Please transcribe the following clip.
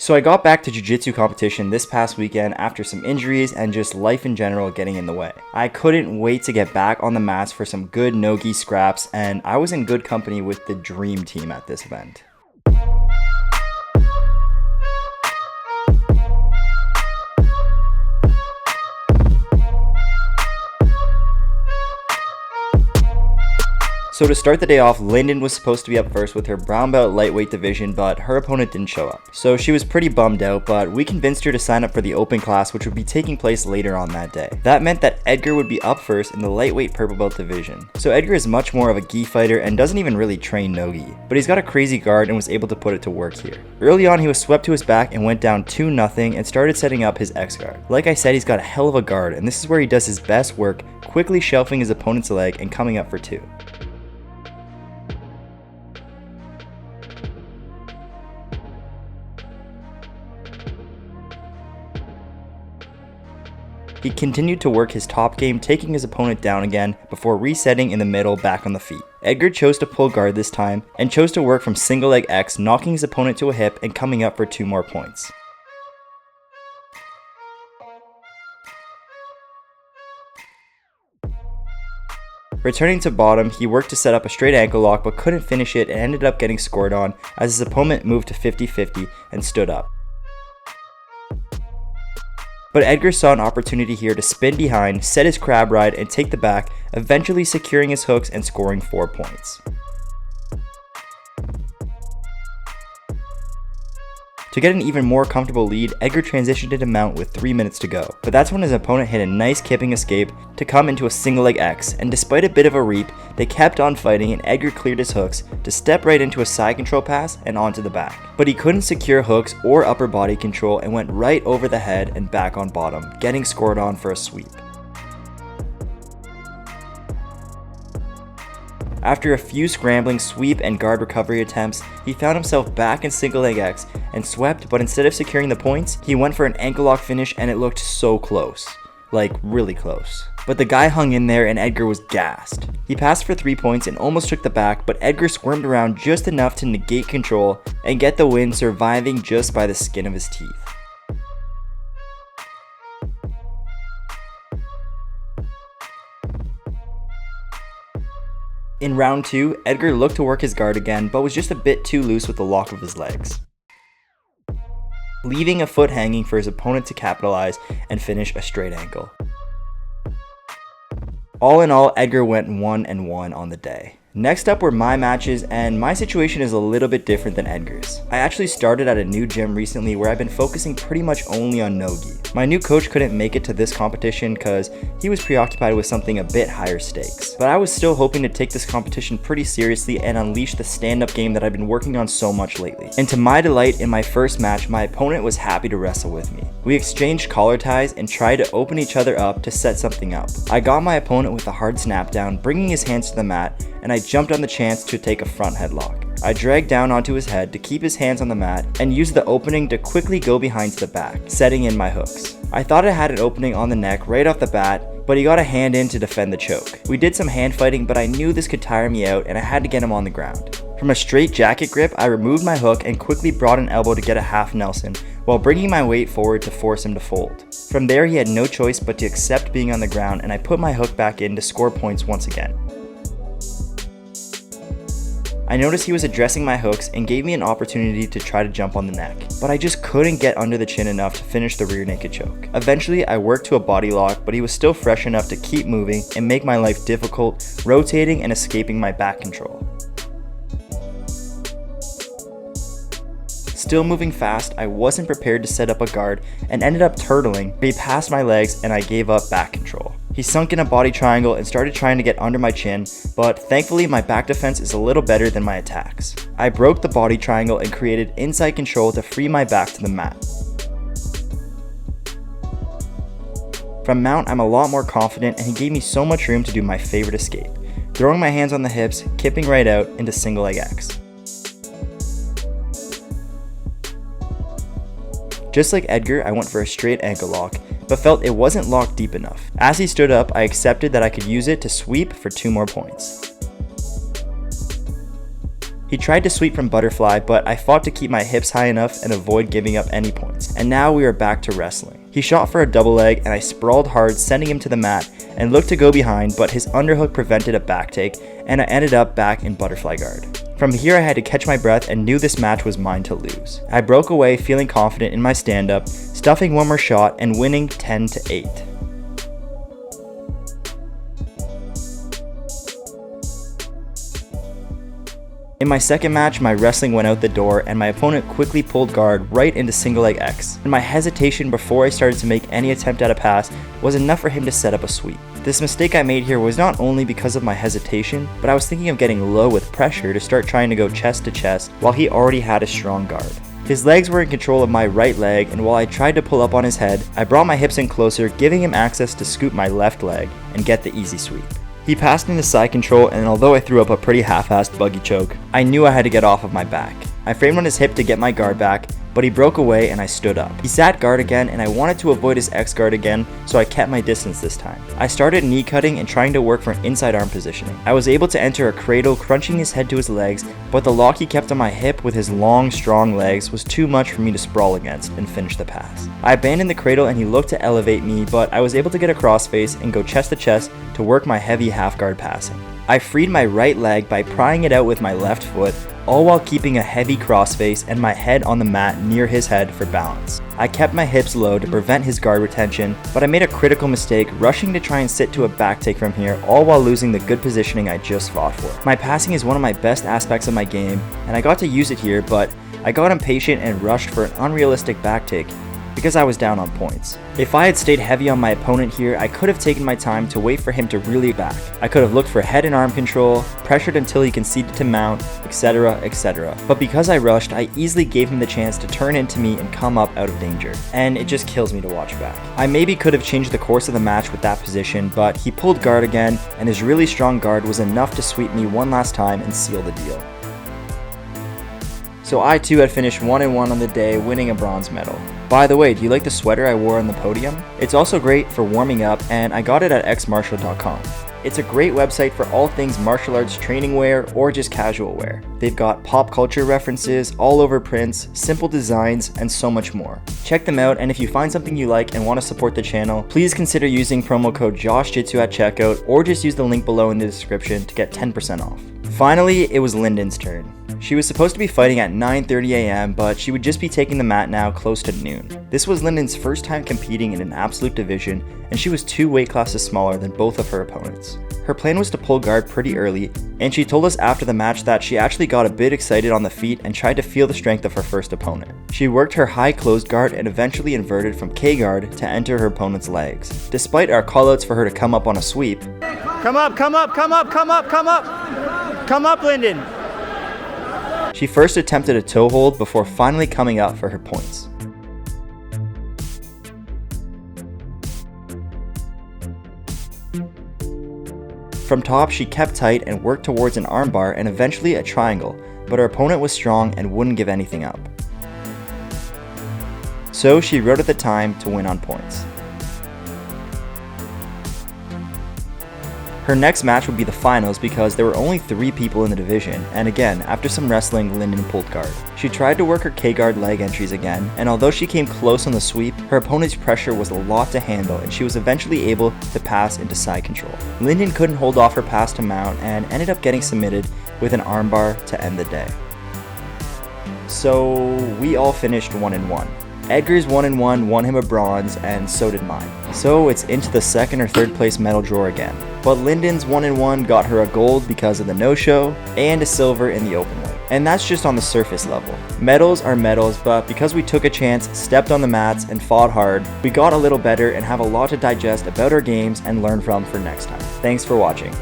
So I got back to jiu-jitsu competition this past weekend after some injuries and just life in general getting in the way. I couldn't wait to get back on the mats for some good no-gi scraps, and I was in good company with the dream team at this event. So to start the day off, Lyndon was supposed to be up first with her brown belt lightweight division, but her opponent didn't show up. So she was pretty bummed out, but we convinced her to sign up for the open class, which would be taking place later on that day. That meant that Edgar would be up first in the lightweight purple belt division. So Edgar is much more of a gi fighter and doesn't even really train no-gi, but he's got a crazy guard and was able to put it to work here. Early on, he was swept to his back and went down 2-0 and started setting up his X guard. Like I said, he's got a hell of a guard, and this is where he does his best work, quickly shelving his opponent's leg and coming up for 2. He continued to work his top game, taking his opponent down again before resetting in the middle back on the feet. Edgar chose to pull guard this time and chose to work from single leg X, knocking his opponent to a hip and coming up for 2 more points. Returning to bottom, he worked to set up a straight ankle lock but couldn't finish it and ended up getting scored on as his opponent moved to 50-50 and stood up. But Edgar saw an opportunity here to spin behind, set his crab ride, and take the back, eventually securing his hooks and scoring 4 points. To get an even more comfortable lead, Edgar transitioned into mount with 3 minutes to go, but that's when his opponent hit a nice kipping escape to come into a single leg X, and despite a bit of a reap, they kept on fighting and Edgar cleared his hooks to step right into a side control pass and onto the back. But he couldn't secure hooks or upper body control and went right over the head and back on bottom, getting scored on for a sweep. After a few scrambling sweep and guard recovery attempts, he found himself back in single leg X and swept, but instead of securing the points, he went for an ankle lock finish and it looked so close. Like, really close. But the guy hung in there and Edgar was gassed. He passed for 3 points and almost took the back, but Edgar squirmed around just enough to negate control and get the win, surviving just by the skin of his teeth. In round 2, Edgar looked to work his guard again, but was just a bit too loose with the lock of his legs, leaving a foot hanging for his opponent to capitalize and finish a straight ankle. All in all, Edgar went 1-1 on the day. Next up were my matches, and my situation is a little bit different than Edgar's. I actually started at a new gym recently where I've been focusing pretty much only on no-gi. My new coach couldn't make it to this competition because he was preoccupied with something a bit higher stakes. But I was still hoping to take this competition pretty seriously and unleash the stand-up game that I've been working on so much lately. And to my delight, in my first match, my opponent was happy to wrestle with me. We exchanged collar ties and tried to open each other up to set something up. I got my opponent with a hard snap down, bringing his hands to the mat, and I jumped on the chance to take a front headlock. I dragged down onto his head to keep his hands on the mat and used the opening to quickly go behind to the back, setting in my hooks. I thought I had an opening on the neck right off the bat, but he got a hand in to defend the choke. We did some hand fighting, but I knew this could tire me out and I had to get him on the ground. From a straight jacket grip, I removed my hook and quickly brought an elbow to get a half Nelson while bringing my weight forward to force him to fold. From there, he had no choice but to accept being on the ground, and I put my hook back in to score points once again. I noticed he was addressing my hooks and gave me an opportunity to try to jump on the neck, but I just couldn't get under the chin enough to finish the rear naked choke. Eventually, I worked to a body lock, but he was still fresh enough to keep moving and make my life difficult, rotating and escaping my back control. Still moving fast, I wasn't prepared to set up a guard and ended up turtling, but he passed my legs and I gave up back control. He sunk in a body triangle and started trying to get under my chin, but thankfully my back defense is a little better than my attacks. I broke the body triangle and created inside control to free my back to the mat. From mount, I'm a lot more confident and he gave me so much room to do my favorite escape, throwing my hands on the hips, kipping right out into single leg X. Just like Edgar, I went for a straight ankle lock, but felt it wasn't locked deep enough. As he stood up, I accepted that I could use it to sweep for 2 more points. He tried to sweep from butterfly, but I fought to keep my hips high enough and avoid giving up any points. And now we are back to wrestling. He shot for a double leg and I sprawled hard, sending him to the mat and looked to go behind, but his underhook prevented a back take and I ended up back in butterfly guard. From here I had to catch my breath and knew this match was mine to lose. I broke away feeling confident in my stand-up, stuffing one more shot and winning 10-8. In my second match, my wrestling went out the door and my opponent quickly pulled guard right into single leg X. And my hesitation before I started to make any attempt at a pass was enough for him to set up a sweep. This mistake I made here was not only because of my hesitation, but I was thinking of getting low with pressure to start trying to go chest to chest while he already had a strong guard. His legs were in control of my right leg, and while I tried to pull up on his head, I brought my hips in closer, giving him access to scoop my left leg and get the easy sweep. He passed into side control, and although I threw up a pretty half-assed buggy choke, I knew I had to get off of my back. I framed on his hip to get my guard back, but he broke away and I stood up. He sat guard again and I wanted to avoid his X guard again, so I kept my distance this time. I started knee cutting and trying to work for an inside arm positioning. I was able to enter a cradle, crunching his head to his legs, but the lock he kept on my hip with his long, strong legs was too much for me to sprawl against and finish the pass. I abandoned the cradle and he looked to elevate me, but I was able to get a crossface and go chest to chest to work my heavy half guard passing. I freed my right leg by prying it out with my left foot, all while keeping a heavy crossface and my head on the mat near his head for balance. I kept my hips low to prevent his guard retention, but I made a critical mistake rushing to try and sit to a back take from here, all while losing the good positioning I just fought for. My passing is one of my best aspects of my game, and I got to use it here, but I got impatient and rushed for an unrealistic back take because I was down on points. If I had stayed heavy on my opponent here, I could have taken my time to wait for him to really back. I could have looked for head and arm control, pressured until he conceded to mount, etc, etc. But because I rushed, I easily gave him the chance to turn into me and come up out of danger. And it just kills me to watch back. I maybe could have changed the course of the match with that position, but he pulled guard again, and his really strong guard was enough to sweep me one last time and seal the deal. So I too had finished 1-1 on the day, winning a bronze medal. By the way, do you like the sweater I wore on the podium? It's also great for warming up, and I got it at xmartial.com. It's a great website for all things martial arts training wear or just casual wear. They've got pop culture references, all over prints, simple designs, and so much more. Check them out, and if you find something you like and want to support the channel, please consider using promo code JoshXJitsu at checkout, or just use the link below in the description to get 10% off. Finally, it was Lyndon's turn. She was supposed to be fighting at 9:30 a.m., but she would just be taking the mat now close to noon. This was Lyndon's first time competing in an absolute division, and she was 2 weight classes smaller than both of her opponents. Her plan was to pull guard pretty early, and she told us after the match that she actually got a bit excited on the feet and tried to feel the strength of her first opponent. She worked her high closed guard and eventually inverted from K guard to enter her opponent's legs. Despite our callouts for her to come up on a sweep, "Come up, come up, come up, come up, come up! Come up, Lyndon!" She first attempted a toe hold before finally coming up for her points. From top, she kept tight and worked towards an armbar and eventually a triangle, but her opponent was strong and wouldn't give anything up. So she rode at the time to win on points. Her next match would be the finals because there were only 3 people in the division, and again, after some wrestling, Lyndon pulled guard. She tried to work her K-guard leg entries again, and although she came close on the sweep, her opponent's pressure was a lot to handle and she was eventually able to pass into side control. Lyndon couldn't hold off her pass to mount and ended up getting submitted with an armbar to end the day. So we all finished 1-1. Edgar's 1-1 won him a bronze, and so did mine. So it's into the 2nd or 3rd place medal drawer again. But Lyndon's 1-1 got her a gold because of the no-show, and a silver in the open weight. And that's just on the surface level. Medals are medals, but because we took a chance, stepped on the mats, and fought hard, we got a little better and have a lot to digest about our games and learn from for next time. Thanks for watching.